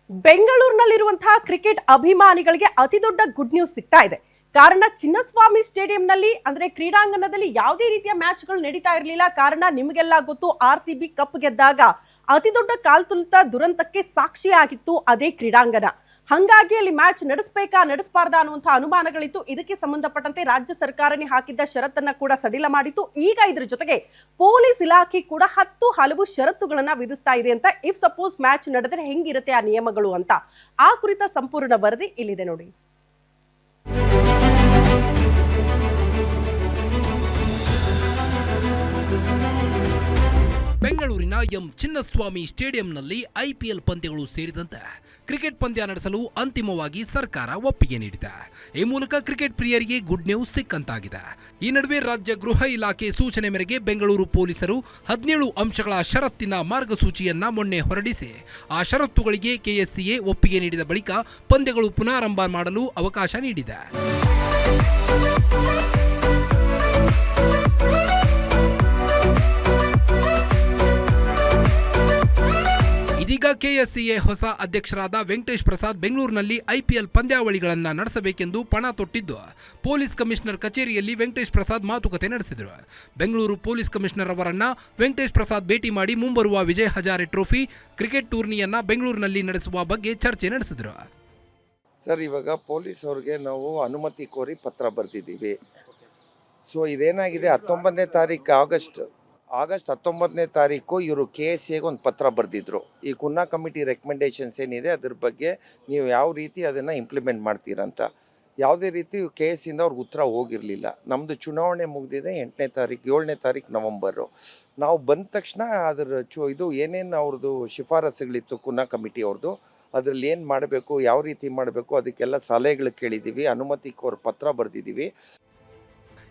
ಬೆಂಗಳೂರಿನಲ್ಲಿರುವಂತಹ cricket ಅಭಿಮಾನಿಗಳಿಗೆ ಅತಿ ದೊಡ್ಡ ಗುಡ್ ನ್ಯೂಸ್ ಸಿಗ್ತಾ ಇದೆ. ಕಾರಣ ಚಿನ್ನಸ್ವಾಮಿ ಸ್ಟೇಡಿಯಂನಲ್ಲಿ ಅಂದ್ರೆ ಕ್ರೀಡಾಂಗಣದಲ್ಲಿ ಯಾವುದೇ ರೀತಿಯ ಮ್ಯಾಚ್ಗಳು ನಡೀತಾ ಇರಲಿಲ್ಲ. ಕಾರಣ ನಿಮಗೆಲ್ಲ ಗೊತ್ತು, RCB ಕಪ್ ಗೆದ್ದಾಗ ಅತಿ ದೊಡ್ಡ ಕಾಲ್ತುಳಿತ ದುರಂತಕ್ಕೆ ಸಾಕ್ಷಿಯಾಗಿತ್ತು ಅದೇ ಕ್ರೀಡಾಂಗಣ. ಹಾಗಾಗಿ ಅಲ್ಲಿ ಮ್ಯಾಚ್ ನಡೆಸಬೇಕಾ ನಡೆಸಬಾರ್ದಾ ಅನ್ನುವಂಥ ಅನುಮಾನಗಳಿತ್ತು. ಇದಕ್ಕೆ ಸಂಬಂಧಪಟ್ಟಂತೆ ರಾಜ್ಯ ಸರ್ಕಾರನೇ ಹಾಕಿದ್ದ ಷರತ್ತನ್ನ ಕೂಡ ಸಡಿಲ ಮಾಡಿತ್ತು. ಈಗ ಇದರ ಜೊತೆಗೆ ಪೊಲೀಸ್ ಇಲಾಖೆ ಕೂಡ ಹಲವು ಷರತ್ತುಗಳನ್ನ ವಿಧಿಸ್ತಾ ಇದೆ ಅಂತ. ಇಫ್ ಸಪೋಸ್ ಮ್ಯಾಚ್ ನಡೆದರೆ ಹೆಂಗಿರುತ್ತೆ ಆ ನಿಯಮಗಳು ಅಂತ ಆ ಕುರಿತ ಸಂಪೂರ್ಣ ವರದಿ ಇಲ್ಲಿದೆ ನೋಡಿ. ಬೆಂಗಳೂರಿನ ಚಿನ್ನಸ್ವಾಮಿ ಸ್ಟೇಡಿಯಂನಲ್ಲಿ IPL ಪಂದ್ಯಗಳು ಸೇರಿದಂತೆ ಕ್ರಿಕೆಟ್ ಪಂದ್ಯ ನಡೆಸಲು ಅಂತಿಮವಾಗಿ ಸರ್ಕಾರ ಒಪ್ಪಿಗೆ ನೀಡಿದೆ. ಈ ಮೂಲಕ ಕ್ರಿಕೆಟ್ ಪ್ರಿಯರಿಗೆ ಗುಡ್ ನ್ಯೂಸ್ ಸಿಕ್ಕಂತಾಗಿದೆ. ಈ ನಡುವೆ ರಾಜ್ಯ ಗೃಹ ಇಲಾಖೆ ಸೂಚನೆ ಮೇರೆಗೆ ಬೆಂಗಳೂರು ಪೊಲೀಸರು 17 ಅಂಶಗಳ ಷರತ್ತಿನ ಮಾರ್ಗಸೂಚಿಯನ್ನ ಮೊನ್ನೆ ಹೊರಡಿಸಿ ಆ ಷರತ್ತುಗಳಿಗೆ KSCA ಒಪ್ಪಿಗೆ ನೀಡಿದ ಬಳಿಕ ಪಂದ್ಯಗಳು ಪುನರಾರಂಭ ಮಾಡಲು ಅವಕಾಶ ನೀಡಿದೆ. ಇದೀಗ KSCA ಹೊಸ ಅಧ್ಯಕ್ಷರಾದ ವೆಂಕಟೇಶ್ ಪ್ರಸಾದ್ ಬೆಂಗಳೂರಿನಲ್ಲಿ IPL ಪಂದ್ಯಾವಳಿಗಳನ್ನು ನಡೆಸಬೇಕೆಂದು ಪಣ ತೊಟ್ಟಿದ್ದು ಪೊಲೀಸ್ ಕಮಿಷನರ್ ಕಚೇರಿಯಲ್ಲಿ ವೆಂಕಟೇಶ್ ಪ್ರಸಾದ್ ಮಾತುಕತೆ ನಡೆಸಿದರು. ಬೆಂಗಳೂರು ಪೊಲೀಸ್ ಕಮಿಷನರ್ ಅವರನ್ನ ವೆಂಕಟೇಶ್ ಪ್ರಸಾದ್ ಭೇಟಿ ಮಾಡಿ ಮುಂಬರುವ ವಿಜಯ್ ಹಜಾರೆ ಟ್ರೋಫಿ ಕ್ರಿಕೆಟ್ ಟೂರ್ನಿಯನ್ನ ಬೆಂಗಳೂರಿನಲ್ಲಿ ನಡೆಸುವ ಬಗ್ಗೆ ಚರ್ಚೆ ನಡೆಸಿದರು. ಸರ್, ಇವಾಗ ಪೊಲೀಸ್ ಅವ್ರಿಗೆ ನಾವು ಅನುಮತಿ ಕೋರಿ ಪತ್ರ ಬರೆದಿದ್ದೀವಿ. ಸೊ ಇದೇನಾಗಿದೆ, 19ನೇ ತಾರೀಕು ಆಗಸ್ಟ್ 19ನೇ ತಾರೀಕು ಇವರು KSCAಗೆ ಒಂದು ಪತ್ರ ಬರೆದಿದ್ರು. ಈ ಕುನ್ನಾ ಕಮಿಟಿ ರೆಕಮೆಂಡೇಶನ್ಸ್ ಏನಿದೆ ಅದ್ರ ಬಗ್ಗೆ ನೀವು ಯಾವ ರೀತಿ ಅದನ್ನು ಇಂಪ್ಲಿಮೆಂಟ್ ಮಾಡ್ತೀರಂತ. ಯಾವುದೇ ರೀತಿ KSCAಯಿಂದ ಅವ್ರಿಗೆ ಉತ್ತರ ಹೋಗಿರಲಿಲ್ಲ. ನಮ್ಮದು ಚುನಾವಣೆ ಮುಗಿದಿದೆ 7ನೇ ತಾರೀಕು ನವಂಬರು. ನಾವು ಬಂದ ತಕ್ಷಣ ಅದರ ಇದು ಏನೇನು ಅವ್ರದ್ದು ಶಿಫಾರಸುಗಳಿತ್ತು ಕುನ್ನಾ ಕಮಿಟಿ ಅವ್ರದ್ದು, ಅದರಲ್ಲಿ ಏನು ಮಾಡಬೇಕು, ಯಾವ ರೀತಿ ಮಾಡಬೇಕು, ಅದಕ್ಕೆಲ್ಲ ಸಲಹೆಗಳು ಕೇಳಿದ್ದೀವಿ. ಅನುಮತಿ ಕೋರಿ ಪತ್ರ ಬರೆದಿದ್ದೀವಿ.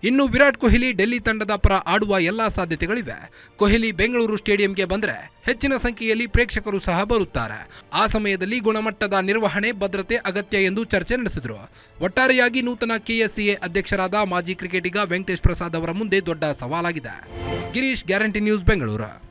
ಇನ್ನು ವಿರಾಟ್ ಕೊಹ್ಲಿ ಡೆಲ್ಲಿ ತಂಡದ ಪರ ಆಡುವ ಎಲ್ಲಾ ಸಾಧ್ಯತೆಗಳಿವೆ. ಕೊಹ್ಲಿ ಬೆಂಗಳೂರು ಸ್ಟೇಡಿಯಂಗೆ ಬಂದರೆ ಹೆಚ್ಚಿನ ಸಂಖ್ಯೆಯಲ್ಲಿ ಪ್ರೇಕ್ಷಕರು ಸಹ ಬರುತ್ತಾರೆ. ಆ ಸಮಯದಲ್ಲಿ ಗುಣಮಟ್ಟದ ನಿರ್ವಹಣೆ, ಭದ್ರತೆ ಅಗತ್ಯ ಎಂದು ಚರ್ಚೆ ನಡೆಸಿದರು. ಒಟ್ಟಾರೆಯಾಗಿ ನೂತನ KSCA ಅಧ್ಯಕ್ಷರಾದ ಮಾಜಿ ಕ್ರಿಕೆಟಿಗ ವೆಂಕಟೇಶ್ ಪ್ರಸಾದ್ ಅವರ ಮುಂದೆ ದೊಡ್ಡ ಸವಾಲಾಗಿದೆ. Girish, guarantee news, Bengaluru.